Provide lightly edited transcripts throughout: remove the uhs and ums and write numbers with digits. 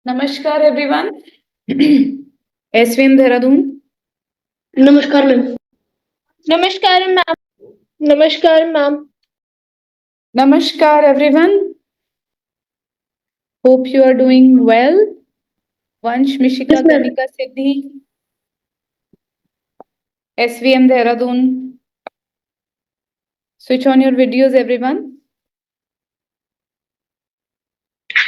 Namaskar everyone. SVM Dehradun. नमस्कार ma'am. नमस्कार ma'am. नमस्कार ma'am. Namaskar everyone. Hope you are doing well. Vansh yes Mishika ma'am. Ganika Siddhi. SVM Dehradun. Switch on your videos everyone.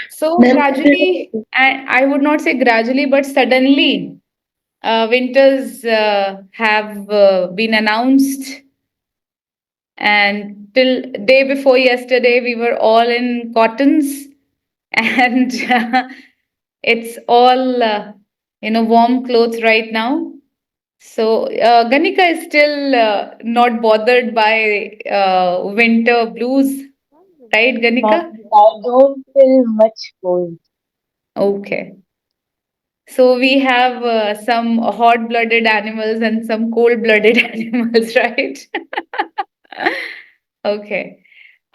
So ma'am gradually, and I would not say gradually, but suddenly, winters have been announced. And till day before yesterday, we were all in cottons, and it's all warm clothes right now. So Ganika is still not bothered by winter blues, right, Ma'am, Ganika? I don't feel much cold. Okay. So we have some hot-blooded animals and some cold-blooded animals, right? Okay.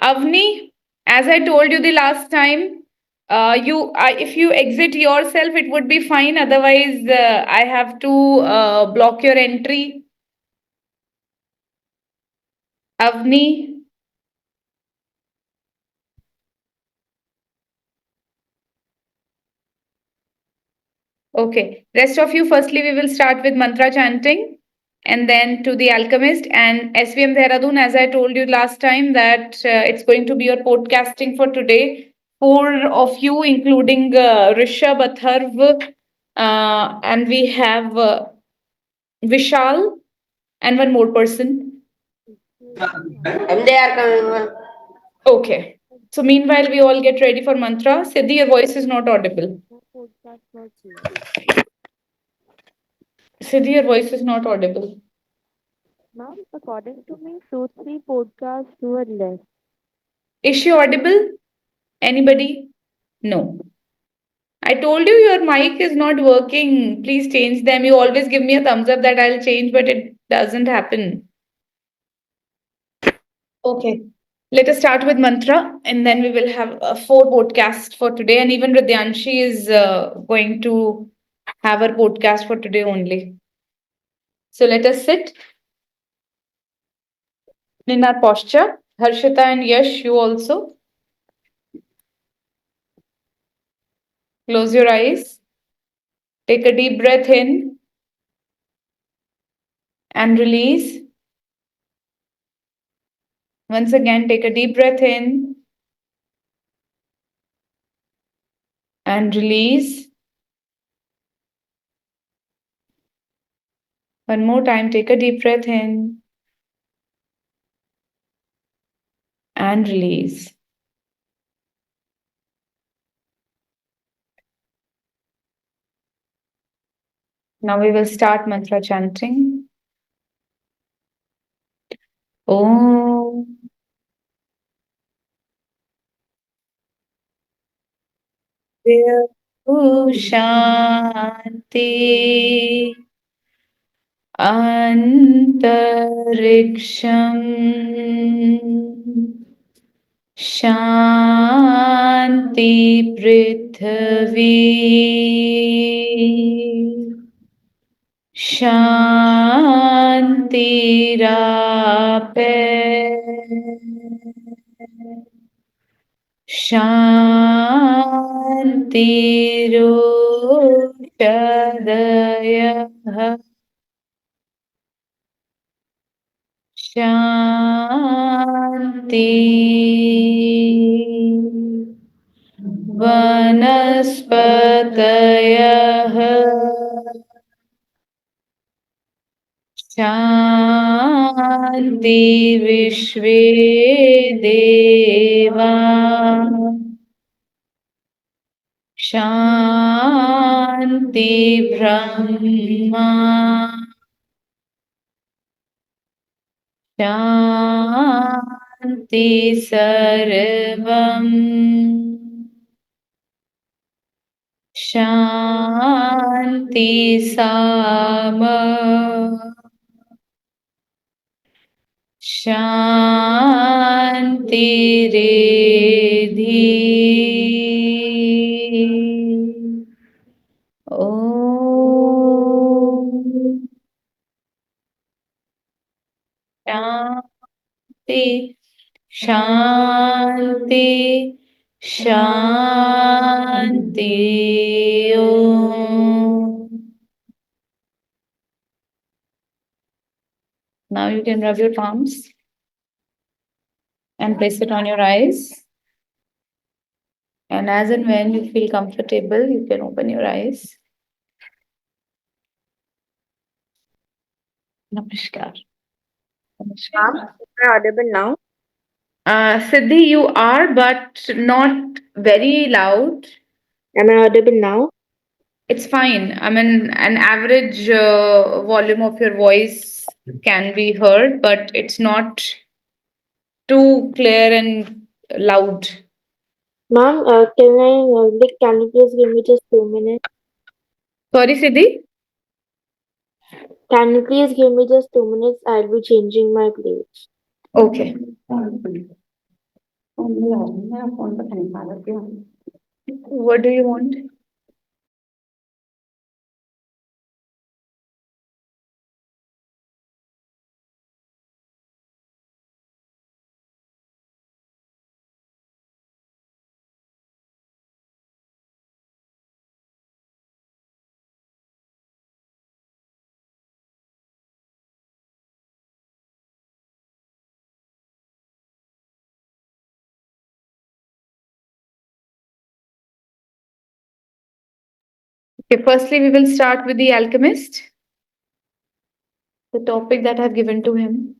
Avni, as I told you the last time, if you exit yourself, it would be fine. Otherwise, I have to block your entry. Avni, okay. Rest of you, firstly, we will start with mantra chanting and then to the alchemist and SVM Dehradun. As I told you last time, that it's going to be your podcasting for today. Four of you, including Rishabh, Atharv, and we have Vishal and one more person. And they are coming. Okay. So meanwhile, we all get ready for mantra. Siddhi, your voice is not audible. Siddhi, your voice is not audible. Ma'am, according to me, two, three podcasts were less. Is she audible? Anybody? No. I told you your mic is not working. Please change them. You always give me a thumbs up that I'll change, but it doesn't happen. Okay. Let us start with mantra and then we will have four podcasts for today. And even Radyanshi is going to have her podcast for today only. So let us sit in our posture. Harshita and Yash, you also. Close your eyes. Take a deep breath in and release. Once again, take a deep breath in and release. One more time, take a deep breath in and release. Now we will start mantra chanting. Om Shanti Antariksham Shanti Prithvi Shantirape Shantiroshadayah Shanti Vanaspatayah Shanti Vishve Deva Shanti Brahma Shanti Sarvam Shanti Sama Shanti Redhi Shanti, Shanti. Om. Now you can rub your palms and place it on your eyes. And as and when you feel comfortable, you can open your eyes. Namaskar. Ma'am, Namaskar. am I audible now? Siddhi, you are, but not very loud. Am I audible now? It's fine. I mean, an average volume of your voice can be heard, but it's not too clear and loud. Ma'am, can you please give me just 2 minutes? Sorry, Siddhi? Can you please give me just 2 minutes? I'll be changing my place. Okay. What do you want? Okay, firstly, we will start with The Alchemist, the topic that I've given to him.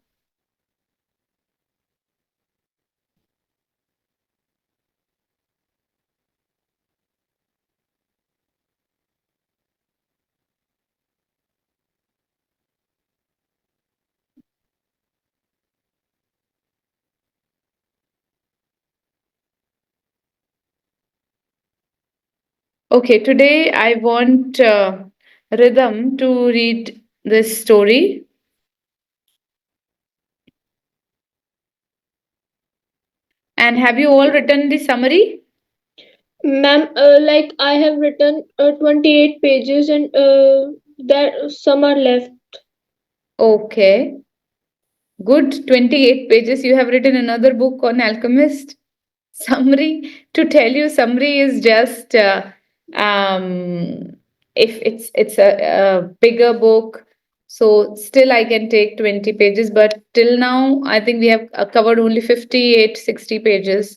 Okay, today I want Rhythm to read this story. And have you all written the summary? Ma'am, like I have written 28 pages and there some are left. Okay, good. 28 pages. You have written another book on Alchemist. Summary, to tell you, summary is just um, if it's a bigger book, so still I can take 20 pages, but till now I think we have covered only 58, 60 pages,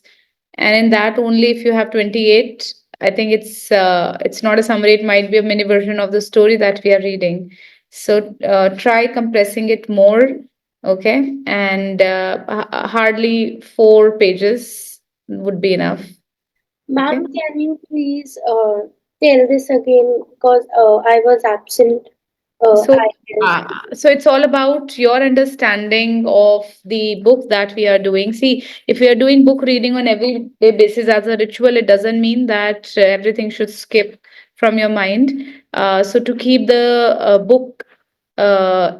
and in that only if you have 28, I think it's not a summary, it might be a mini version of the story that we are reading. So try compressing it more. Okay, and hardly 4 pages would be enough. Okay. Ma'am, can you please tell this again because I was absent. So, I guess. so it's all about your understanding of the book that we are doing. See, if we are doing book reading on every day basis as a ritual, it doesn't mean that everything should skip from your mind. So to keep the book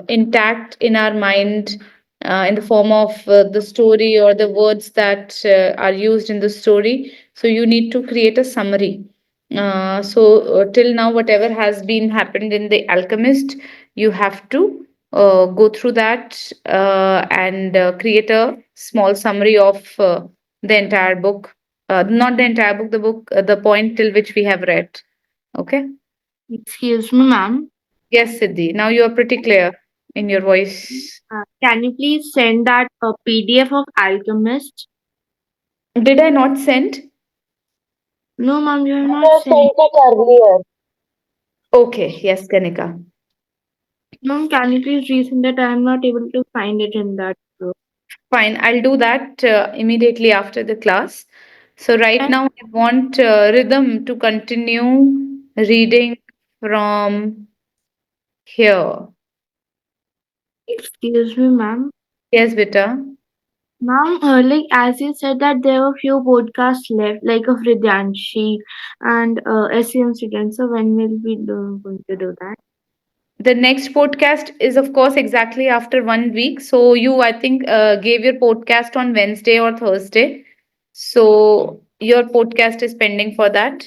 intact in our mind, in the form of the story or the words that are used in the story, so you need to create a summary. Till now, whatever has been happened in The Alchemist, you have to go through that and create a small summary of the entire book. Not the entire book, the point till which we have read. Okay. Excuse me, ma'am. Yes, Siddhi. Now you are pretty clear in your voice. Can you please send that PDF of Alchemist? Did I not send? No, ma'am, you have I not have sent. sent it earlier. Okay. Yes, Kanika. Ma'am, can you please resend it? I am not able to find it in that group. Fine. I'll do that immediately after the class. So right And now, I want Rhythm to continue reading from here. excuse me, ma'am. Yes, beta. Ma'am, like as you said that there were few podcasts left, like of Ridyanshi and SEM students. So when will we going to do that? The next podcast is, of course, exactly after 1 week. So you, I think, gave your podcast on Wednesday or Thursday. So your podcast is pending for that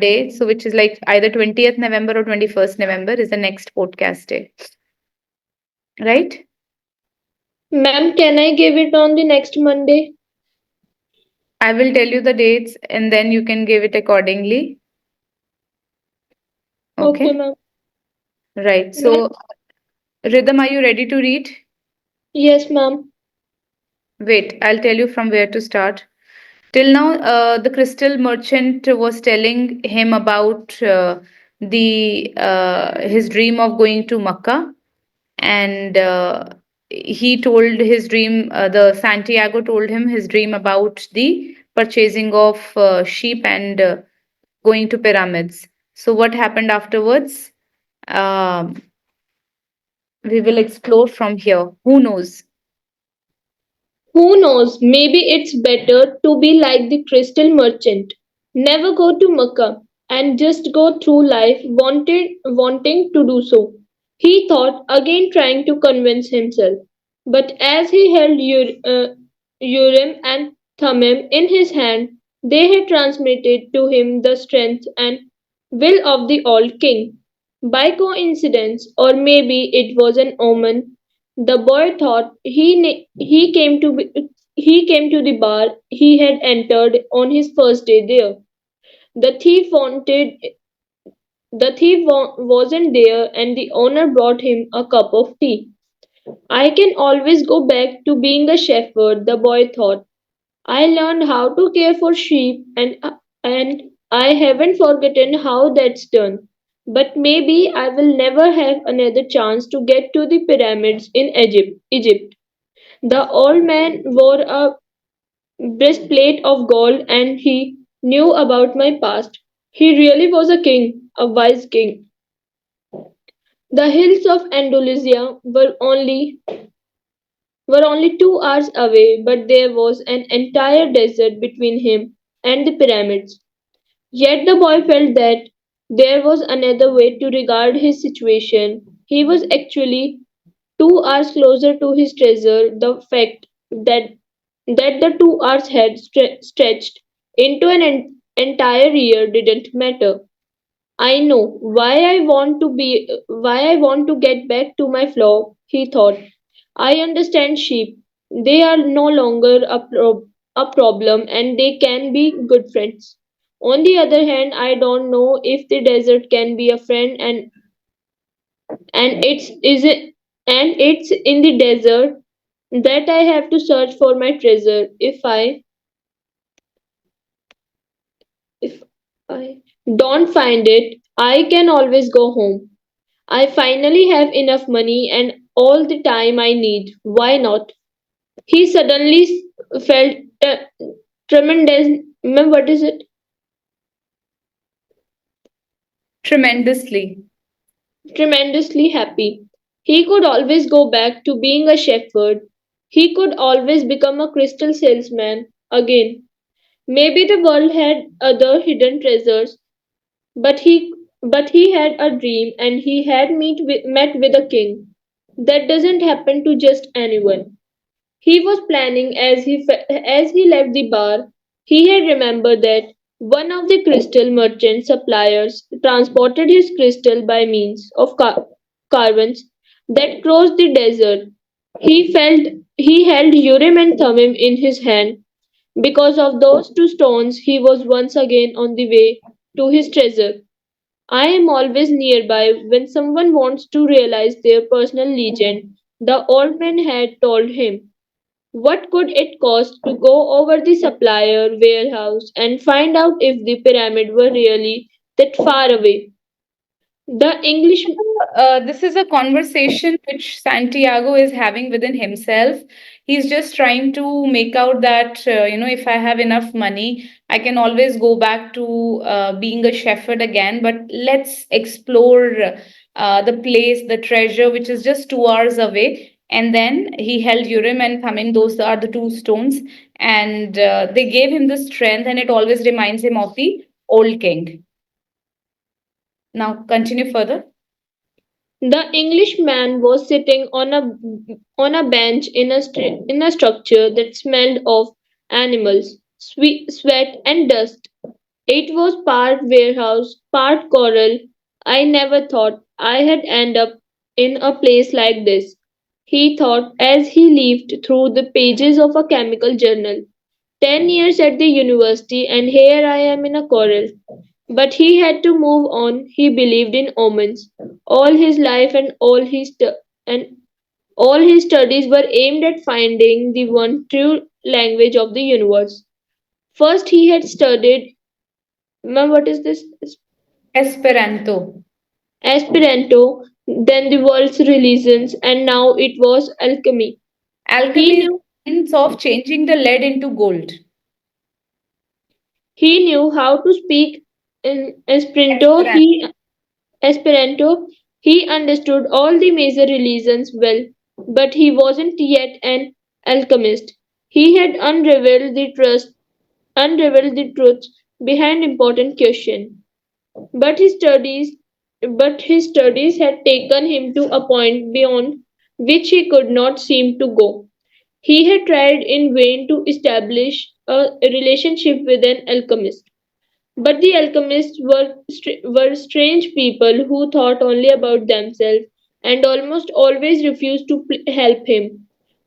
day. So which is like either 20th November or 21st November is the next podcast day. Right? Ma'am, can I give it on the next Monday? I will tell you the dates and then you can give it accordingly. Okay, Okay. ma'am. Right. Ma'am, So, Rhythm, are you ready to read? yes, ma'am. Wait, I'll tell you from where to start. Till now, the crystal merchant was telling him about the his dream of going to Makkah, and he told his dream. The Santiago told him his dream about the purchasing of sheep and going to pyramids. So, what happened afterwards? Um, we will explore from here. Who knows? Who knows, maybe it's better to be like the crystal merchant. Never go to Mecca and just go through life wanting to do so. He thought, again trying to convince himself. But as he held Urim and Thummim in his hand, they had transmitted to him the strength and will of the old king. By coincidence, or maybe it was an omen, the boy thought he came to the bar he had entered on his first day there. The thief wanted wasn't there, and the owner brought him a cup of tea. I can always go back to being a shepherd, the boy thought. I learned how to care for sheep, and I haven't forgotten how that's done. But maybe I will never have another chance to get to the pyramids in Egypt. The old man wore a breastplate of gold and he knew about my past. He really was a king, a wise king. The hills of Andalusia were only 2 hours away, but there was an entire desert between him and the pyramids. Yet the boy felt that there was another way to regard his situation. He was actually 2 hours closer to his treasure. The fact that the 2 hours had stretched into an entire year didn't matter. I know why I want to get back to my flock, he thought. I understand sheep. They are no longer a problem and they can be good friends. On the other hand, I don't know if the desert can be a friend and it's in the desert that I have to search for my treasure. If I don't find it, I can always go home. I finally have enough money and all the time I need. Why not? He suddenly felt tremendous. What is it? Tremendously. Tremendously happy. He could always go back to being a shepherd. He could always become a crystal salesman again. Maybe the world had other hidden treasures, but he had a dream and he had met with a king. That doesn't happen to just anyone. He was planning as he left the bar. He had remembered that one of the crystal merchant suppliers transported his crystal by means of caravans that crossed the desert. He held Urim and Thummim in his hand. Because of those two stones, he was once again on the way to his treasure. I am always nearby when someone wants to realize their personal legend, the old man had told him. What could it cost to go over the supplier warehouse and find out if the pyramid were really that far away? The English This is a conversation which Santiago is having within himself. He's just trying to make out that, if I have enough money, I can always go back to being a shepherd again. But let's explore the place, the treasure, which is just 2 hours away. And then he held Urim and Thummim, those are the two stones, and they gave him the strength, and it always reminds him of the old king. Now, continue further. the Englishman was sitting on a bench in a structure that smelled of animals, sweat and dust. It was part warehouse, part coral. I never thought I had end up in a place like this. he thought as he leafed through the pages of a chemical journal. 10 years at the university, and here I am in a coral. But he had to move on. He believed in omens. All his life and all his studies were aimed at finding the one true language of the universe. First, he had studied. Ma'am, what is this? Esperanto. Esperanto, then the world's religions, and now it was alchemy. He Alchemy is knew the science of changing the lead into gold. he knew how to speak in Esperanto. Esperanto. He understood all the major religions well, but he wasn't yet an alchemist. He had unraveled the truth behind important questions. But his studies but his studies had taken him to a point beyond which he could not seem to go. He had tried in vain to establish a relationship with an alchemist. But the alchemists were strange people who thought only about themselves and almost always refused to help him.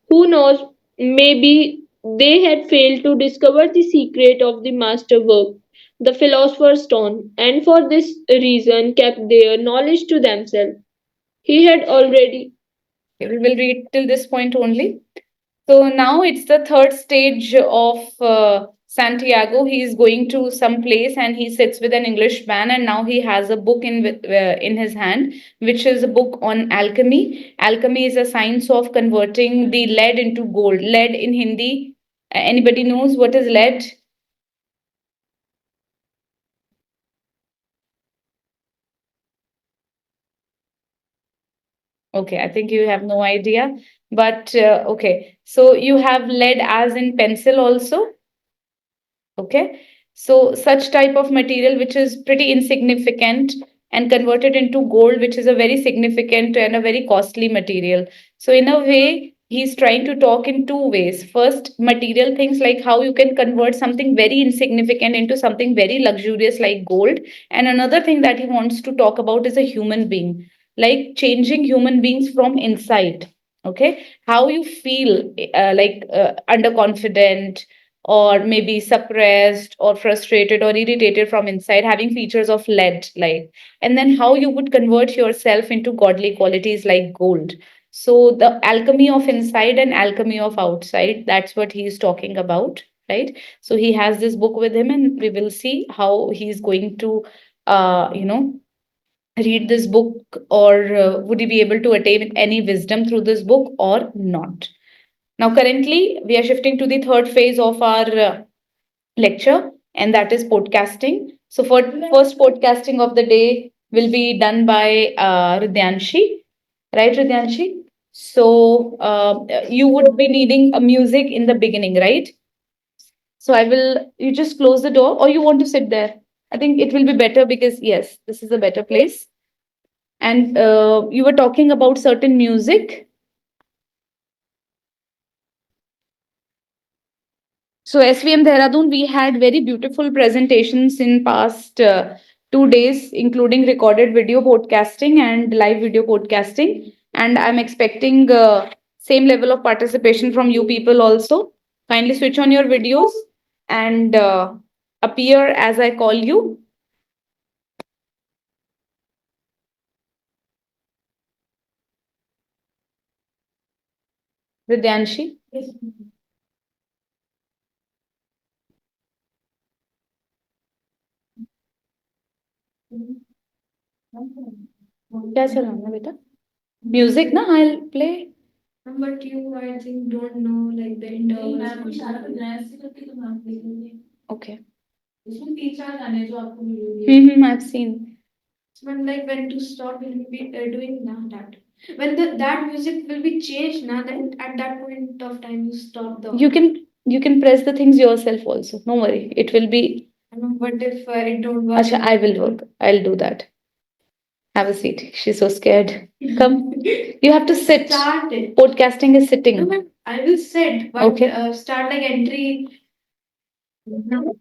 Who knows, maybe they had failed to discover the secret of the masterwork, the philosopher's stone, and for this reason kept their knowledge to themselves. He had already We will read till this point only. So now it's the third stage of Santiago. He is going to some place and he sits with an English man, and now he has a book in his hand, which is a book on alchemy. Alchemy is a science of converting the lead into gold. Lead in Hindi. Anybody knows what is lead? Okay, I think you have no idea. But okay, so you have lead as in pencil also. Okay, so such type of material which is pretty insignificant and converted into gold, which is a very significant and a very costly material. So in a way, he's trying to talk in two ways. First, material things like how you can convert something very insignificant into something very luxurious like gold. And another thing that he wants to talk about is a human being, like changing human beings from inside. Okay, how you feel underconfident or maybe suppressed or frustrated or irritated from inside, having features of lead, like, and then how you would convert yourself into godly qualities like gold. So the alchemy of inside and alchemy of outside, that's what he's talking about, right? So he has this book with him, and we will see how he's going to read this book, or would he be able to attain any wisdom through this book or not. Now currently we are shifting to the third phase of our lecture, and that is podcasting. So, for first podcasting of the day will be done by Ridyanshi, right, Ridyanshi? So, you would be needing a music in the beginning, right? So, I will, you just close the door, or you want to sit there? I think it will be better because, yes, this is a better place. And you were talking about certain music. So SVM Dehradun, we had very beautiful presentations in past 2 days, including recorded video podcasting and live video podcasting. And I'm expecting same level of participation from you people also. Kindly switch on your videos and appear as I call you. Vidyanshi. क्या चलाना बेटा? Music ना I'll play. But you, I think, don't know like the intervals. Okay. इसमें 3-4 गाने जो आपको मिलेंगे। I've seen. When like when to stop will be doing now that. When that music will be changed now, then at that point of time you stop the. You can press the things yourself also. No worry. It will be. But if it don't work. Acha, I will work. I'll do that. Have a seat. She's so scared. Come. You have to sit. Start it. Podcasting is sitting. No, I will sit. But okay. Start like entry. No.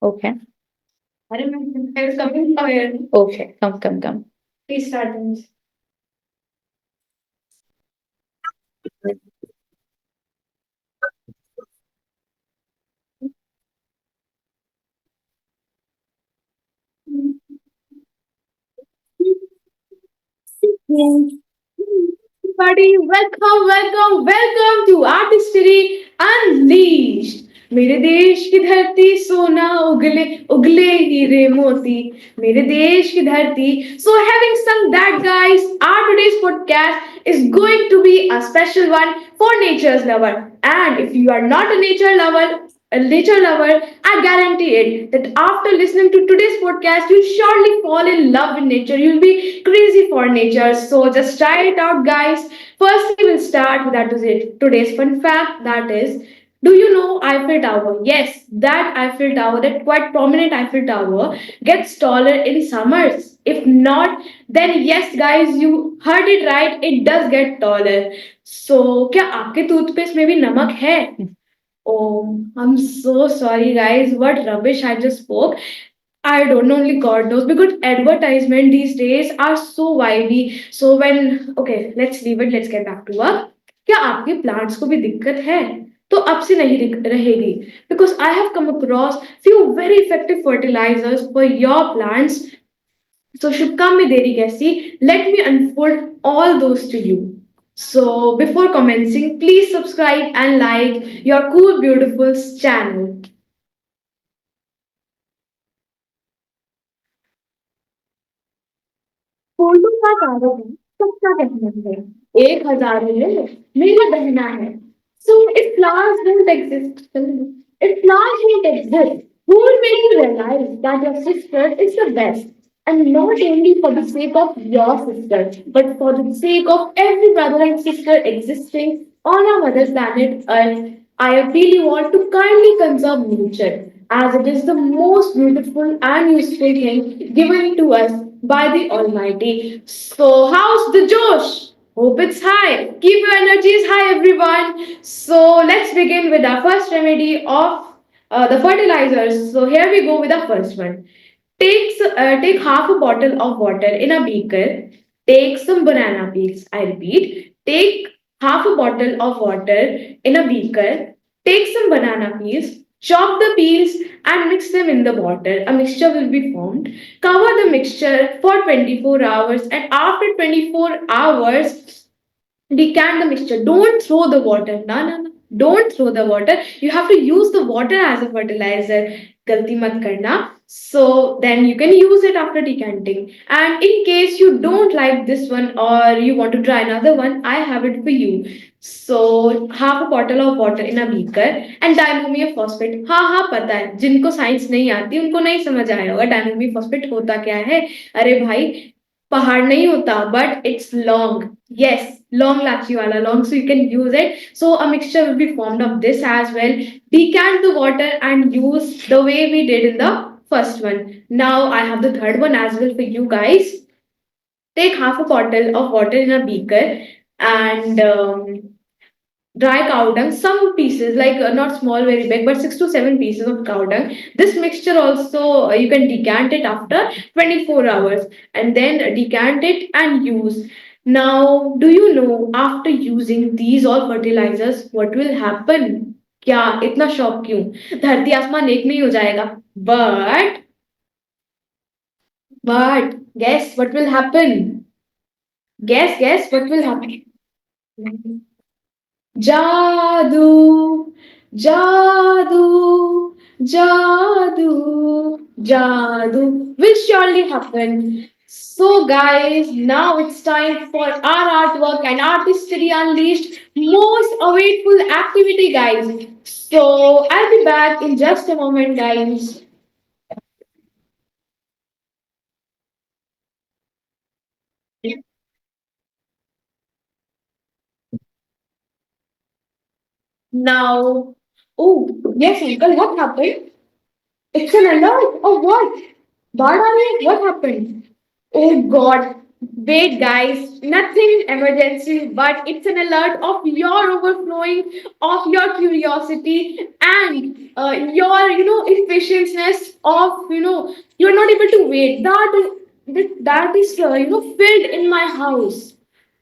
Okay. I was coming from here. Okay. Come. Please start. Everybody, welcome to Artistry Unleashed. मेरे देश की धरती सोना उगले उगले हीरे मोती मेरे देश की धरती. So having sung that, guys, our today's podcast is going to be a special one for nature's lover. And if you are not a nature lover, I guarantee it that after listening to today's podcast, you'll surely fall in love with nature. You'll be crazy for nature. So just try it out, guys. Firstly, we'll start with that today's fun fact. That is, do you know Eiffel Tower? Yes, that Eiffel Tower, that quite prominent Eiffel Tower, gets taller in summers. If not, then yes, guys, you heard it right. It does get taller. So, क्या आपके toothpaste में भी नमक है? Oh, I'm so sorry, guys. What rubbish I just spoke. I don't know, only God knows because advertisement these days are so widely. So when okay, let's leave it. Let's get back to work. क्या आपके plants को भी दिक्कत है? तो अब से नहीं रहेगी because I have come across few very effective fertilizers for your plants. So Shubhkam में देरी कैसी? Let me unfold all those to you. So before commencing, please subscribe and like your cool beautiful channel. Photo का कागज है सबका कहना है 1,000 है मेरी बहना है so if flowers don't exist if flowers don't exist who will make you realize that your sister is the best and not only for the sake of your sister but for the sake of every brother and sister existing on our mother planet earth. I appeal you all to kindly conserve nature as it is the most beautiful and useful thing given to us by the Almighty. So, how's the Josh? Hope it's high. Keep your energies high, everyone. So, let's begin with our first remedy of the fertilizers. So, here we go with the first one. Take half a bottle of water in a beaker. Take some banana peels. I repeat, take half a bottle of water in a beaker. Take some banana peels. Chop the peels and mix them in the water. A mixture will be formed. Cover the mixture for 24 hours, and after 24 hours, decant the mixture. Don't throw the water. No, no, no. Don't throw the water. You have to use the water as a fertilizer. Galti mat karna. So then you can use it after decanting. And in case you don't like this one or you want to try another one, I have it for you. So half a bottle of water in a beaker and diammonium phosphate. हाँ हाँ पता है जिनको science नहीं आती उनको नहीं समझ आया होगा डायमोनियम फॉस्फेट होता क्या है. अरे भाई पहाड़ नहीं होता but it's long. Yes, long lachi wala long, so you can use it. So a mixture will be formed of this as well. Decant the water and use the way we did in the first one. Now I have the third one as well for you guys. Take half a bottle of water in a beaker and dry cow dung, some pieces, like not small, very big, but 6 to 7 pieces of cow dung. This mixture also, you can decant it after 24 hours and then decant it and use. Now, do you know after using these all fertilizers, what will happen? क्या इतना शौक क्यों धरती आसमान एक नहीं हो जाएगा but guess what will happen guess what will happen जादू जादू जादू जादू will surely happen. So guys, now it's time for our artwork and artistry unleashed most awaitful activity, guys. So I'll be back in just a moment, guys. Now, oh yes, uncle, what happened? It's an alert or what? Badani, what happened? Oh God. Wait, guys, nothing emergency, but it's an alert of your overflowing, of your curiosity, and your, efficiency of, you're not able to wait. That is, filled in my house.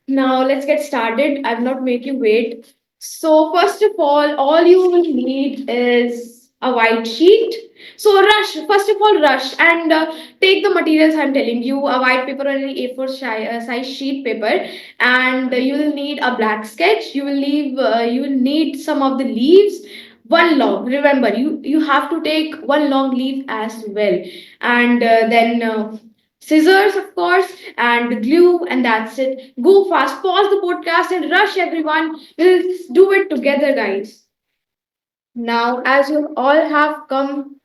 Now let's get started. I will not make you wait. So first of all you will need is a white sheet. So rush. First of all, rush and take the materials I'm telling you: a white paper or an A4 size sheet paper, and you will need a black sketch. You will need some of the leaves. One long. Remember, you have to take one long leaf as well, and then. Scissors, of course, and glue, and that's it. Go fast, pause the podcast, and rush, everyone. We'll do it together, guys. Now, as you all have come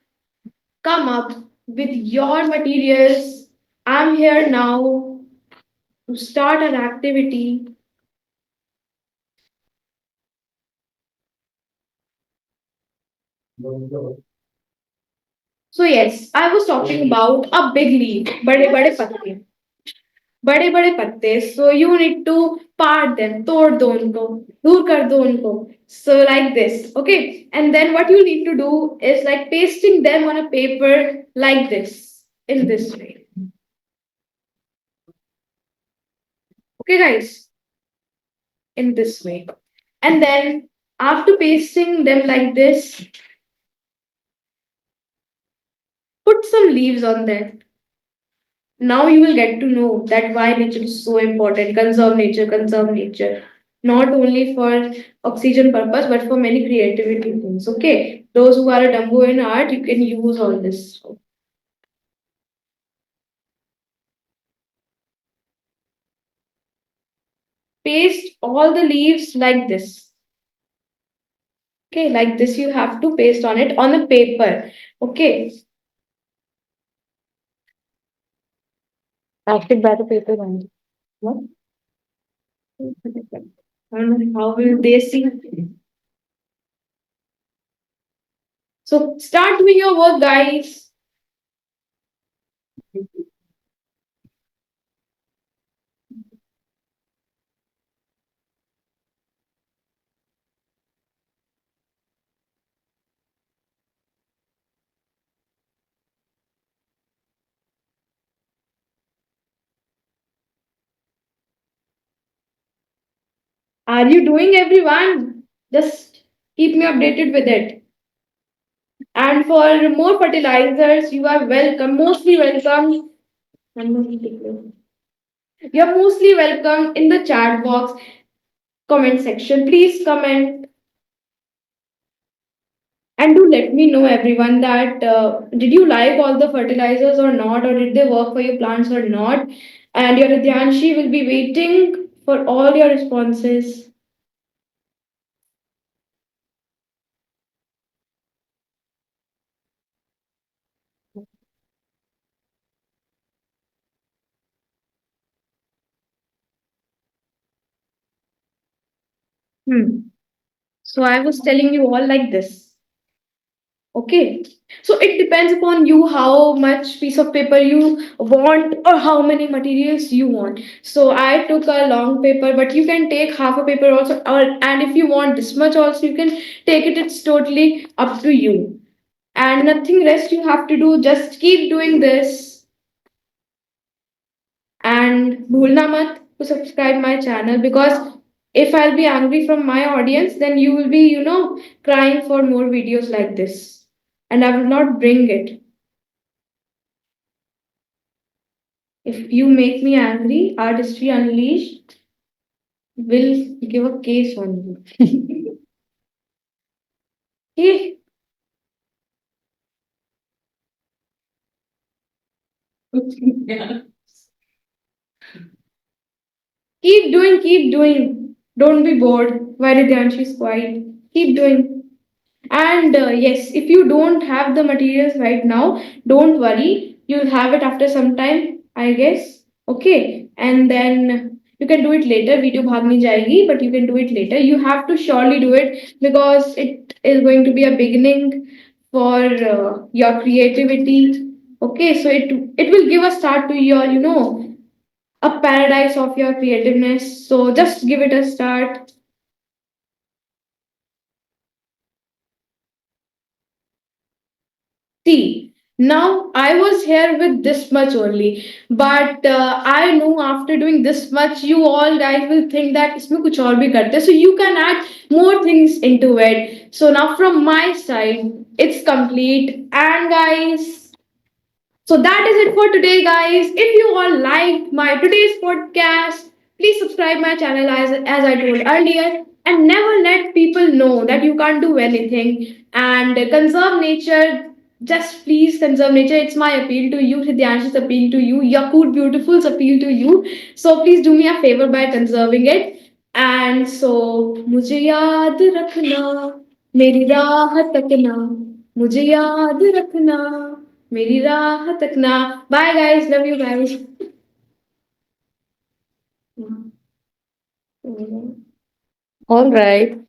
up with your materials, I'm here now to start an activity. So yes, I was talking about a big leaf, bade patte. बड़े बड़े पत्ते, so you need to part them, तोड़ दो उनको, दूर कर दो उनको. So like this, okay, and then what you need to do is like pasting them on a paper like this, in this way. Okay guys, in this way. And then after pasting them like this, put some leaves on that. Now you will get to know that why nature is so important. Conserve nature. Not only for oxygen purpose, but for many creativity things. Okay. Those who are a Dumbo in art, you can use all this. Paste all the leaves like this. Okay, like this you have to paste on it on the paper. Okay. Acted by the paper only. What? I don't know how will they see. So start doing your work, guys. Are you doing, everyone? Just keep me updated with it. And for more fertilizers, you are welcome, mostly welcome. You're mostly welcome in the chat box, comment section. Please comment and do let me know, everyone, that did you like all the fertilizers or not, or did they work for your plants or not? And your Ridyanshi will be waiting for all your responses. Hmm. So I was telling you all like this. Okay. So it depends upon you how much piece of paper you want or how many materials you want. So I took a long paper, but you can take half a paper also, or and if you want this much also, you can take it. It's totally up to you. And nothing rest you have to do. Just keep doing this. And bhulna mat to subscribe my channel, because if I'll be angry from my audience, then you will be, crying for more videos like this. And I will not bring it. If you make me angry, Artistry Unleashed will give a case on you. Hey, keep doing. Don't be bored. Why did she's quiet? Keep doing. And yes, if you don't have the materials right now, don't worry. You'll have it after some time, I guess. Okay. And then you can do it later. Video bhagni jayegi, but you can do it later. You have to surely do it because it is going to be a beginning for your creativity. Okay, so it will give a start to your, a paradise of your creativeness. So just give it a start. See, Now I was here with this much only, but I know after doing this much, you all guys will think that इसमें कुछ और भी करते हैं. So you can add more things into it. So now from my side, it's complete. And guys, so that is it for today, guys. If you all liked my today's podcast, please subscribe my channel as I told earlier, and never let people know that you can't do anything. And conserve nature. Just please conserve nature. It's my appeal to you. Hridyansh's appeal to you. Yakut Beautiful's appeal to you. So please do me a favor by conserving it. And so मुझे याद रखना मेरी राह तकना मुझे याद रखना मेरी राह तकना. Bye guys, love you guys. All right.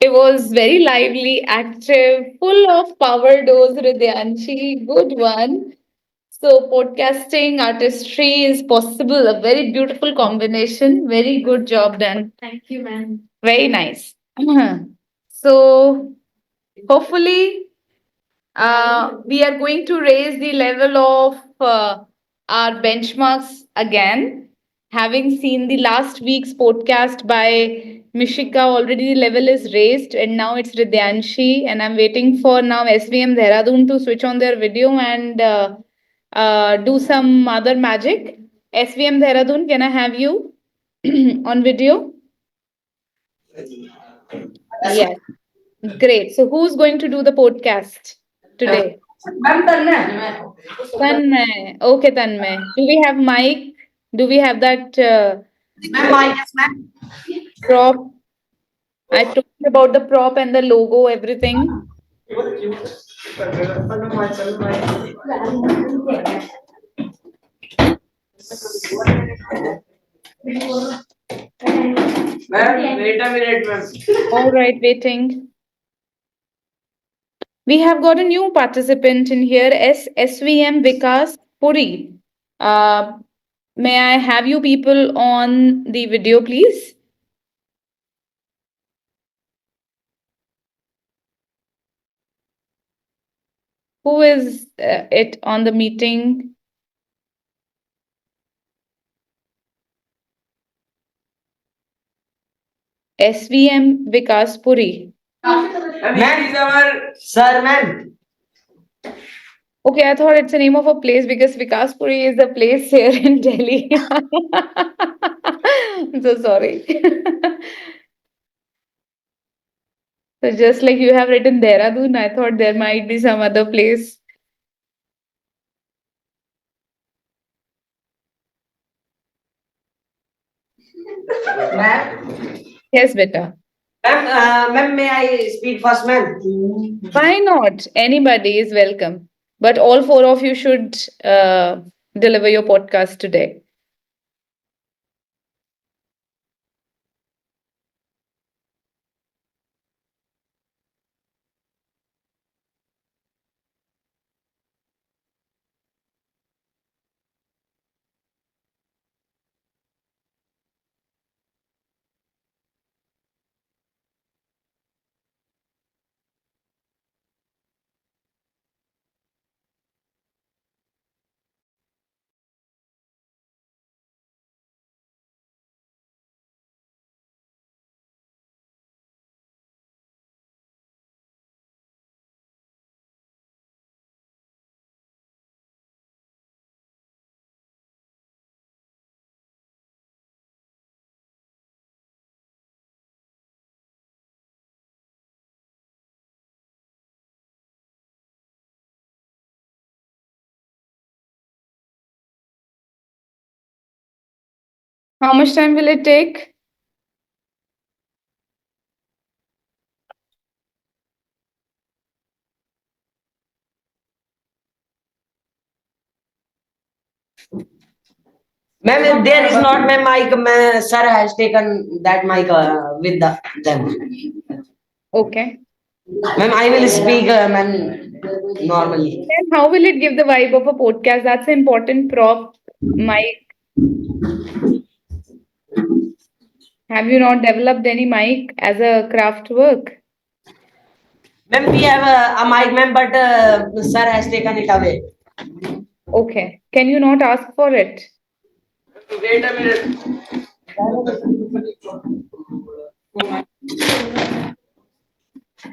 It was very lively, active, full of power dose, Ridyanshi. Good one. So, podcasting, artistry is possible. A very beautiful combination. Very good job done. Thank you, man. Very nice. So, hopefully, we are going to raise the level of our benchmarks again. Having seen the last week's podcast by Mishika, already the level is raised, and now it's Ridyanshi, and I'm waiting for now SVM Dehradun to switch on their video and do some other magic. SVM Dehradun, can I have you on video? Yes. Great. So, who's going to do the podcast today? Tanmay. Okay, Tanmay. Do we have mic? Do we have that prop? I told you about the prop and the logo, everything. Ma'am, wait a minute, ma'am. All right, waiting. We have got a new participant in here, SVM Vikas Puri. May I have you people on the video, please? Who is it on the meeting? SVM Vikas Puri. Ma'am is our sir, ma'am. Okay, I thought it's the name of a place because Vikaspuri is the place here in Delhi. I'm so sorry. So just like you have written Dehradun, I thought there might be some other place. Ma'am, Yes, beta. ma'am, may I speak first, ma'am? Why not? Anybody is welcome. But all four of you should deliver your podcast today. How much time will it take? Ma'am, if there is not my mic, sir has taken that mic with them. Okay. Ma'am, I will speak, ma'am, normally. Then how will it give the vibe of a podcast? That's an important prop. Mic. Have you not developed any mic as a craft work? Ma'am, we have a mic, ma'am, but sir has taken it away. Okay. Can you not ask for it? Wait a minute.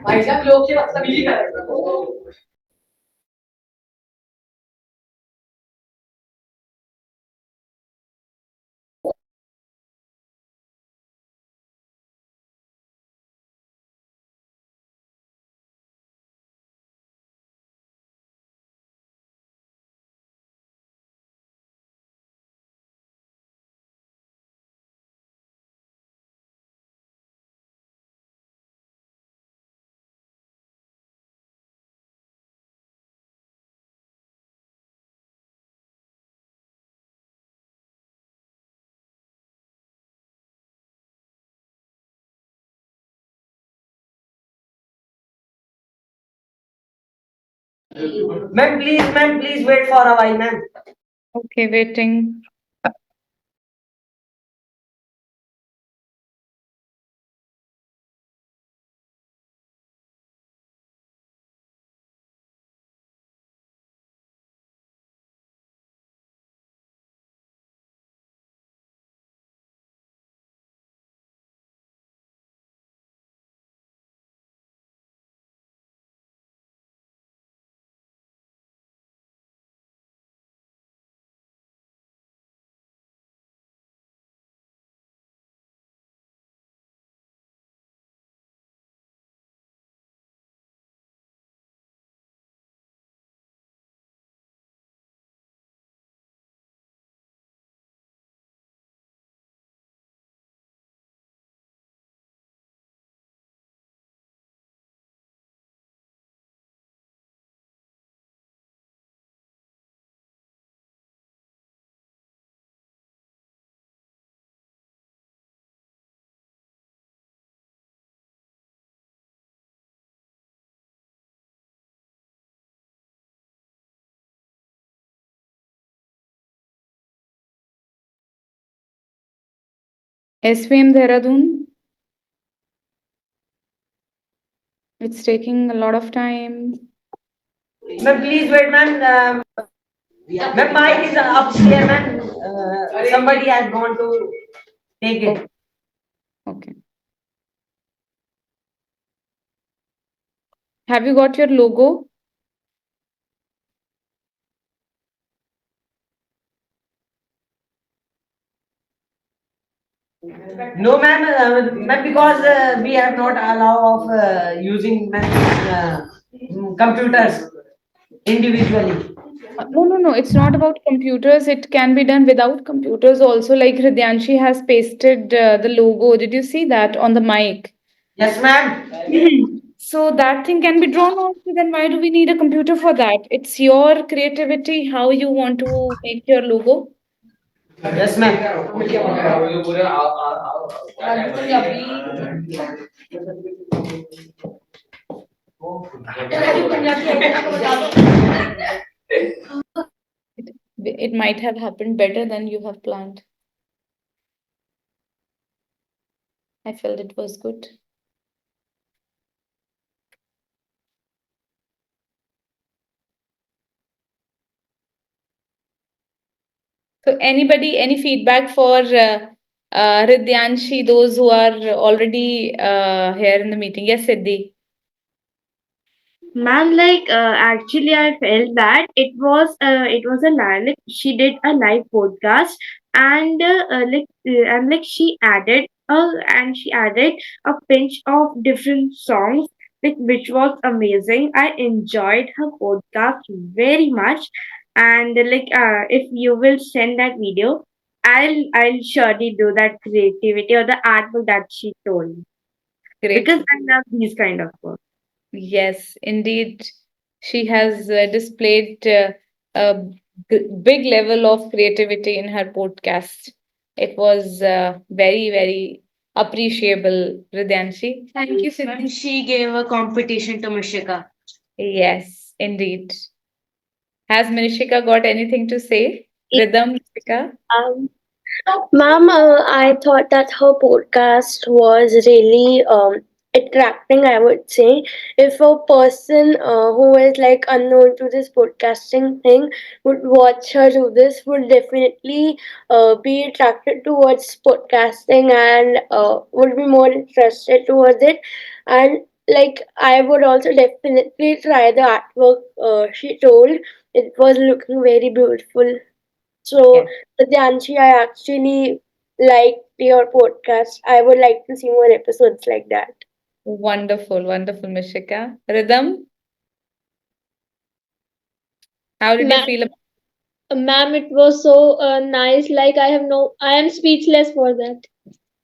भाई साहब लोग की बदतमीजी कर रहे हैं। Ma'am, please wait for a while, ma'am. Okay, waiting. SVM Dehradun. It's taking a lot of time. Ma'am, please wait, ma'am. Ma'am, mic is upstairs, ma'am. Somebody has gone to take it. Okay. Have you got your logo? No, ma'am, ma'am, because we have not allow of using computers individually. No. It's not about computers. It can be done without computers also. Like Hridyanshi has pasted the logo. Did you see that on the mic? Yes, ma'am. So that thing can be drawn also. Then why do we need a computer for that? It's your creativity, how you want to make your logo. Yes, ma'am. It might have happened better than you have planned. I felt it was good. So anybody, any feedback for Hridyanshi, those who are already here in the meeting? Yes, Siddhi. Ma'am, actually, I felt that it was a live. Like she did a live podcast, and she added a pinch of different songs, like which was amazing. I enjoyed her podcast very much, and if you will send that video, I'll surely do that creativity or the artwork that she told me, Great. because I love these kind of work. Yes, indeed. She has displayed a big level of creativity in her podcast. It was very, very appreciable, Hridyanshi. Thank you, Siddhi. She gave a competition to Mishika. Yes, indeed. Has Minishika got anything to say? Rhythm, Minishika? Um, Ma'am, I thought that her podcast was really attracting, I would say. If a person who is like unknown to this podcasting thing would watch her do this, would definitely be attracted towards podcasting and would be more interested towards it. And like I would also definitely try the artwork she told. It was looking very beautiful. So, Yes. Satyanshi, I actually liked your podcast. I would like to see more episodes like that. Wonderful, wonderful, Mishika. Rhythm, how did you Ma'am, feel? ma'am, it was so nice. Like I am speechless for that.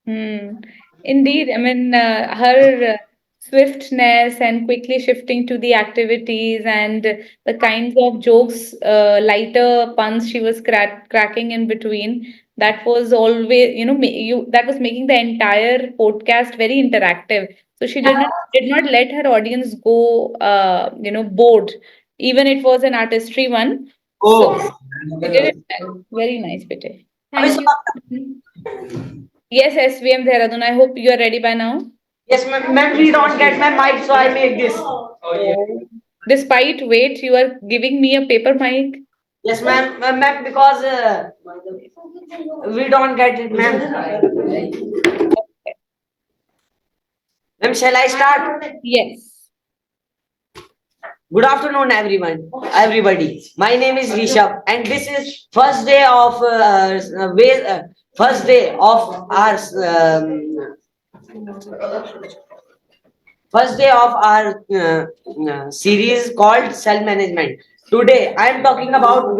Hmm. Indeed, I mean, her swiftness and quickly shifting to the activities and the kinds of jokes, lighter puns she was cracking in between. That was always, that was making the entire podcast very interactive. So she did not let her audience go, bored. Even it was an artistry one. So Oh, she did it well. Very nice, Pite. अभी Thank you. समाप्त. Yes, SVM Dehradun. I hope you are ready by now. Yes, ma'am, we don't get my mic, so I make this. Oh. Despite weight, you are giving me a paper mic. Yes, ma'am, ma'am, because we don't get it, ma'am. Ma'am, shall I start? Yes. Good afternoon, everyone, everybody. My name is Rishabh, and this is first day of our first day of our series called self management. Today, I am talking about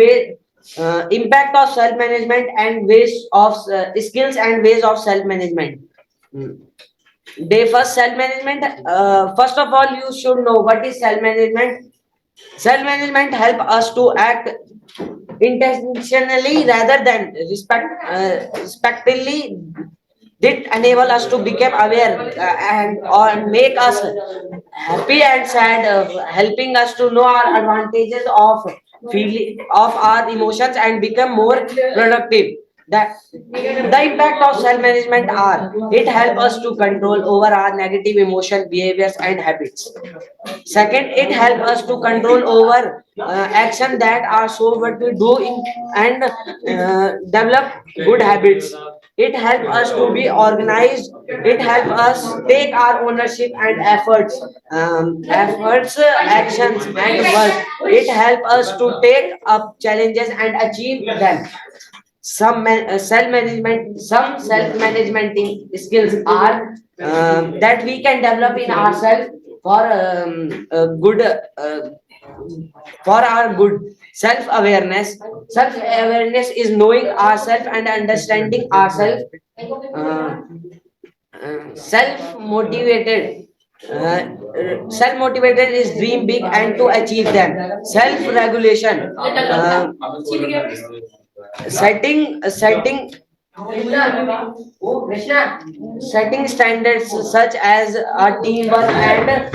impact of self management and ways of skills and ways of self management. Day first, self management. First of all, you should know what is self management. Self management help us to act intentionally rather than respectively. Did enable us to become aware and or make us happy and sad, helping us to know our advantages of feeling of our emotions and become more productive. That the impact of self management are it help us to control over our negative emotion behaviors and habits. Second, it helps us to control over action that are so what we do in and develop good habits. It helps us to be organized. It helps us take our ownership and actions and work. It helps us to take up challenges and achieve them. Some self management skills are that we can develop in ourselves for good for our good. Self awareness is knowing ourselves and understanding ourselves. uh, self motivated Self motivated is dream big and to achieve them. Self regulation, setting setting standards such as a teamwork and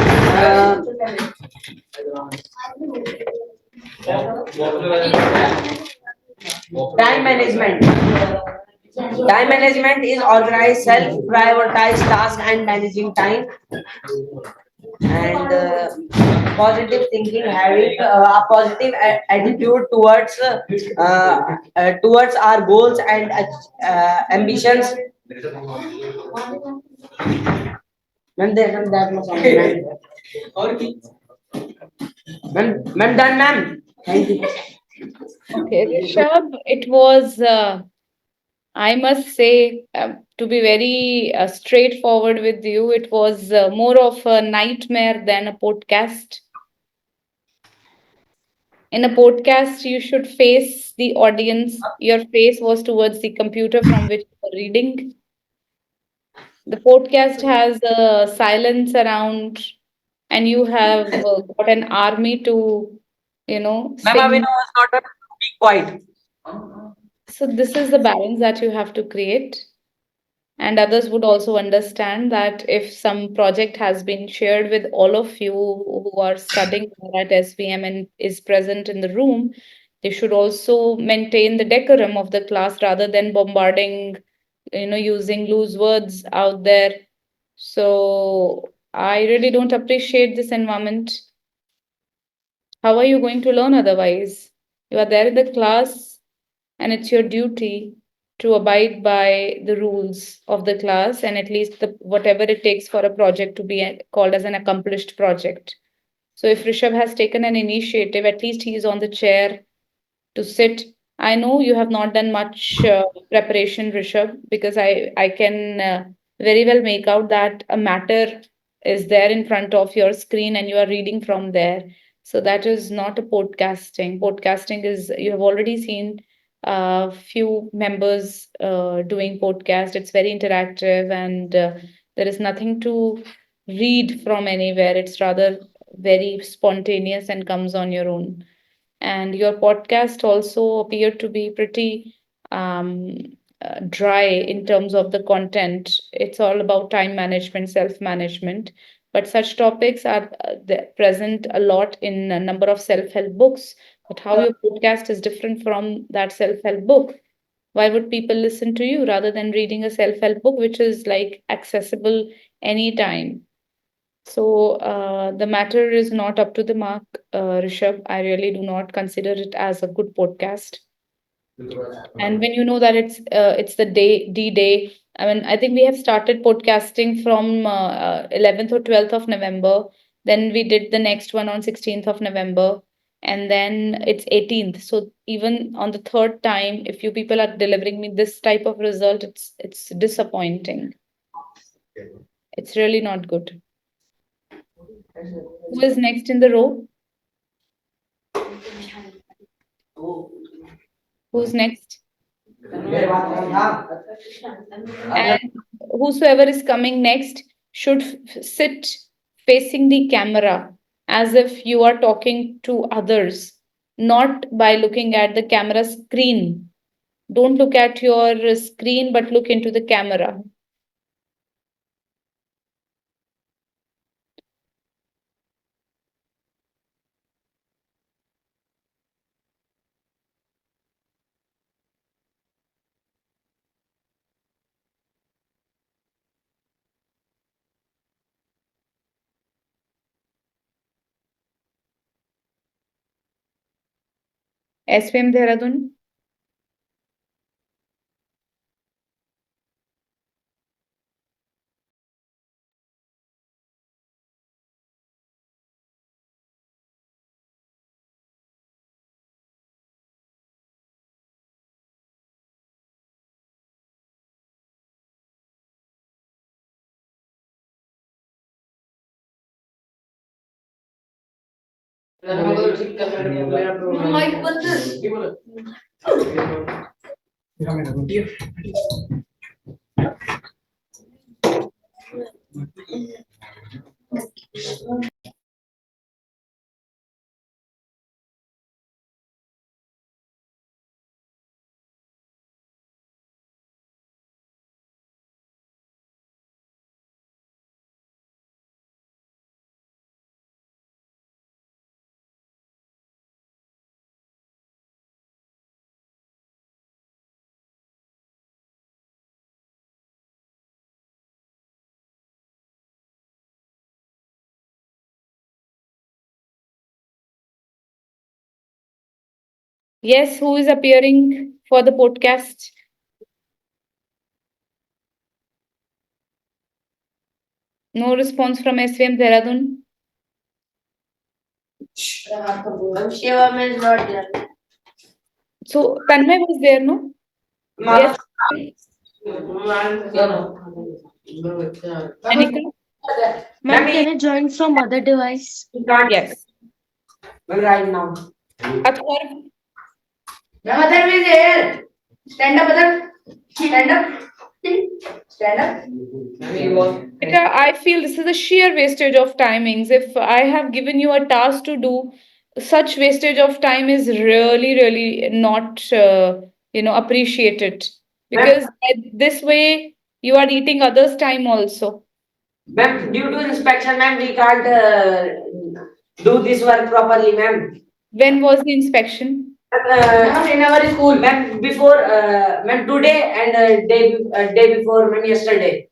time management. Time management is organized, self prioritize tasks and managing time. And positive thinking, having a positive attitude towards our goals and ambitions. Ma'am, that much only, ma'am, done, ma'am. Thank you. Okay, Rishabh, it was, I must say, to be very straightforward with you, it was more of a nightmare than a podcast. In a podcast, you should face the audience. Your face was towards the computer from which you were reading. The podcast has a silence around, and you have got an army to, Ma'am, Abhinav sing. was not a be quiet. So this is the balance that you have to create. And others would also understand that if some project has been shared with all of you who are studying at SVM and is present in the room, they should also maintain the decorum of the class rather than bombarding, using loose words out there. So I really don't appreciate this environment. How are you going to learn otherwise? You are there in the class, and it's your duty to abide by the rules of the class and at least whatever it takes for a project to be called as an accomplished project. So if Rishabh has taken an initiative, at least he is on the chair to sit. I know you have not done much preparation, Rishabh, because I can very well make out that a matter is there in front of your screen and you are reading from there. So that is not a podcasting. Podcasting is you have already seen a few members doing podcast. It's very interactive and there is nothing to read from anywhere. It's rather very spontaneous and comes on your own. And your podcast also appeared to be pretty um, dry in terms of the content. It's all about time management, self management. But such topics are present a lot in a number of self help books. But how your podcast is different from that self help book? Why would people listen to you rather than reading a self help book, which is like accessible anytime? So the matter is not up to the mark, Rishabh. I really do not consider it as a good podcast. And when you know that it's the day D day, I mean, I think we have started podcasting from 11th or 12th of November. Then we did the next one on 16th of November, and then it's 18th. So even on the third time, if you people are delivering me this type of result, it's disappointing. It's really not good. Who is next in the row? Who's next? And whosoever is coming next should sit facing the camera as if you are talking to others, not by looking at the camera screen. Don't look at your screen, but look into the camera. SVM Dehradun. Yes, who is appearing for the podcast? No response from SVM Dehradun. Shivam is not there. So Tanmay was there, no? Yes. Anika? Ma'am, can I join from other device? Yes. Right now. Athar, The mother is here. Stand up, mother. Stand up. Stand up. Rita, I feel this is a sheer wastage of timings. If I have given you a task to do, such wastage of time is really, really not, appreciated. Because this way you are eating others' time also. Ma'am, due to inspection, ma'am, we can't do this work properly, ma'am. When was the inspection? In our school, ma'am, before, ma'am, today and day before, ma'am, yesterday.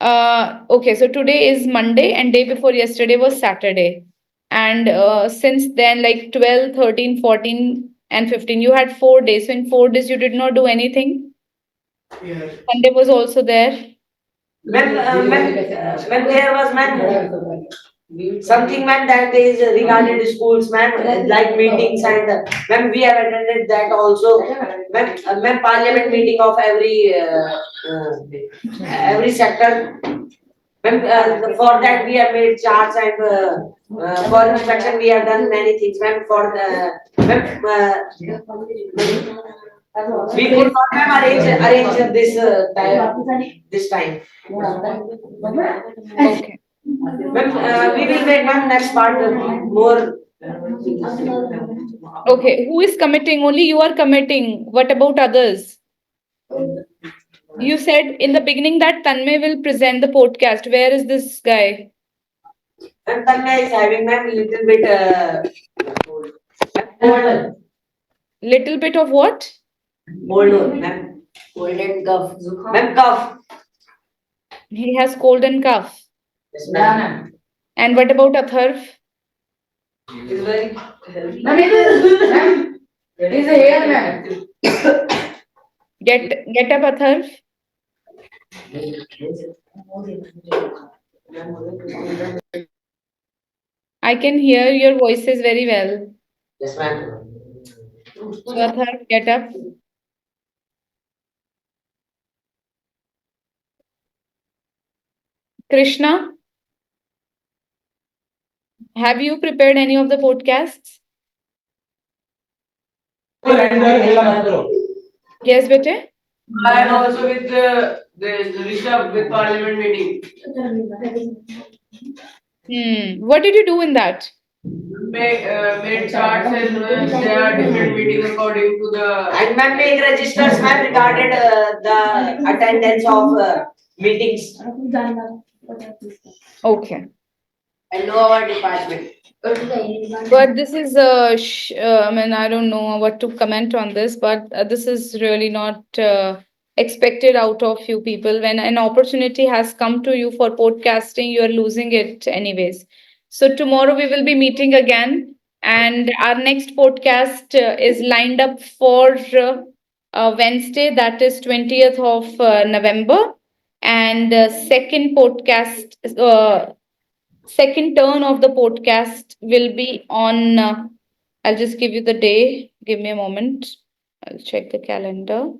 Okay, so today is Monday and day before yesterday was Saturday. And since then, like 12, 13, 14, and 15, you had 4 days. So in 4 days, you did not do anything. Sunday was also there. When there was something that is regarding schools, like meetings, and when we have attended that also, when parliament meeting of every sector. For that we have made charts, and for inspection we have done many things. For the we could not arrange this time. Okay. We will make one next part more. Okay, who is committing? Only you are committing. What about others? You said in the beginning that Tanmay will present the podcast. Where is this guy? And Tanya is having a little bit cold. Little bit of what? Cold, ma'am. Cold and cough. Ma'am, cough. He has cold and cough. Yes, ma'am. And what about Atharv? It's very healthy. He's a hair man. Get up, Atharv. I can hear your voices very well. Yes, ma'am. So Atharv, get up. Krishna, have you prepared any of the podcasts? Yes, bete. I am also with the Rishabh with parliament meeting. What did you do in that? Made charts, and there are different meetings according to the. And ma'am, make registers, ma'am, regarded the attendance of meetings. Okay. And know our department. But this is I mean, I don't know what to comment on this, but this is really not expected out of you people. When an opportunity has come to you for podcasting, you are losing it anyways. So tomorrow we will be meeting again, and our next podcast is lined up for Wednesday, that is 20th of November, and second turn of the podcast will be on I'll just give you the day. Give me a moment. I'll check the calendar.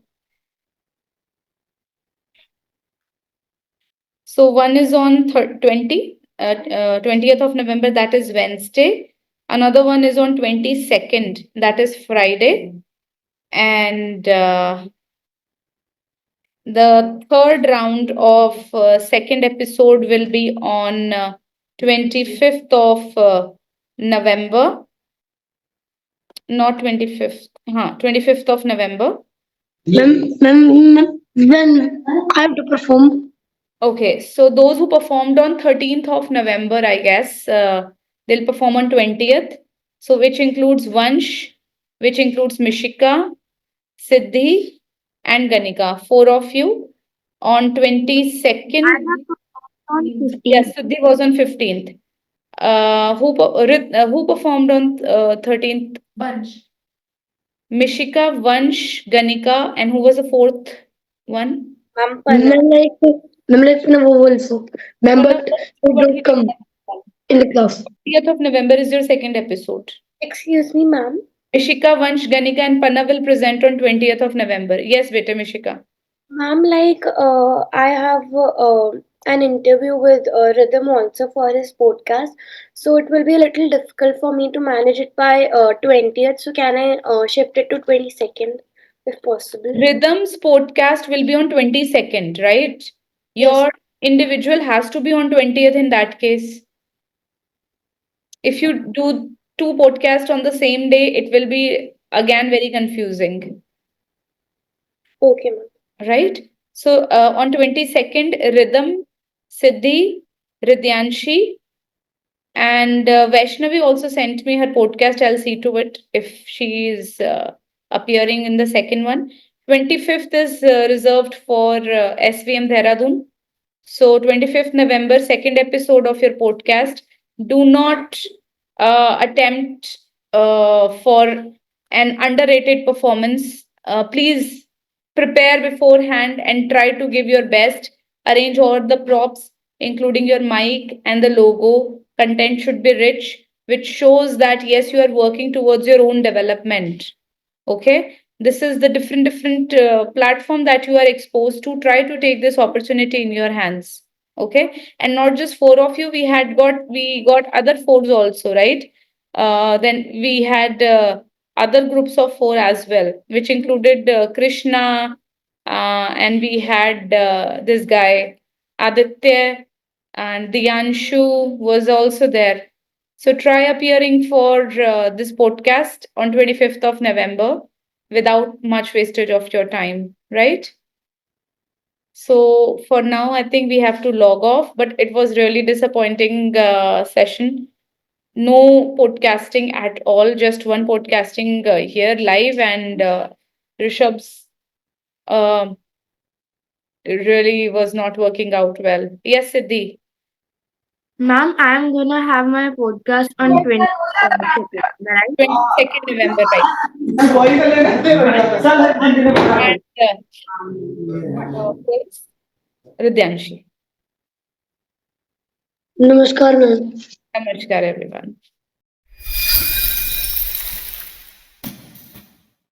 So one is on 20th of November, that is Wednesday. Another one is on 22nd, that is Friday. And the third round of second episode will be on 25th of November. Not 25th. 25th of November. Ma'am, when I have to perform. Okay, so those who performed on 13th of November, I guess, they'll perform on 20th. So which includes Vansh, which includes Mishika, Siddhi, and Ganika. 4 of you. On 22nd. Yes, Siddhi was on 15th. Who performed on 13th? Bunch. Mishika, Vansh, Ganika, and who was the fourth one? Ma'am, like no also. Ma'am, but they don't come in the class. 30th of November is your second episode. Excuse me, ma'am. Mishika, Vansh, Ganika, and Panna will present on 20th of November. Yes, beta Mishika. Ma'am, like I have an interview with Rhythm also for his podcast, so it will be a little difficult for me to manage it by 20th. So can I shift it to 22nd if possible? Rhythm's podcast will be on 22nd, right? Your individual has to be on 20th in that case. If you do two podcasts on the same day, it will be again very confusing. Okay, ma'am. Right? So on 22nd, Rhythm, Siddhi, Ridyanshi, and Vaishnavi also sent me her podcast. I'll see to it if she is appearing in the second one. 25th is reserved for SVM Dehradun. So 25th November, second episode of your podcast. Do not attempt for an underrated performance. Please prepare beforehand and try to give your best. Arrange all the props, including your mic and the logo. Content should be rich, which shows that yes, you are working towards your own development. Okay, this is the different platform that you are exposed to. Try to take this opportunity in your hands. Okay, and not just four of you. We got other fours also, right? Then we had other groups of four as well, which included Krishna, and we had this guy Aditya, and Diyanshu was also there. So try appearing for this podcast on 25th of November without much wastage of your time, right? So for now, I think we have to log off, but it was really disappointing session. No podcasting at all, just one podcasting here live, and Rishabh's uh, really was not working out well. Yes, Siddhi. Ma'am, I'm gonna have my podcast on 22nd, right? 22nd November, right? And Ridyanshi. Namaskar, ma'am. Namaskar, everyone.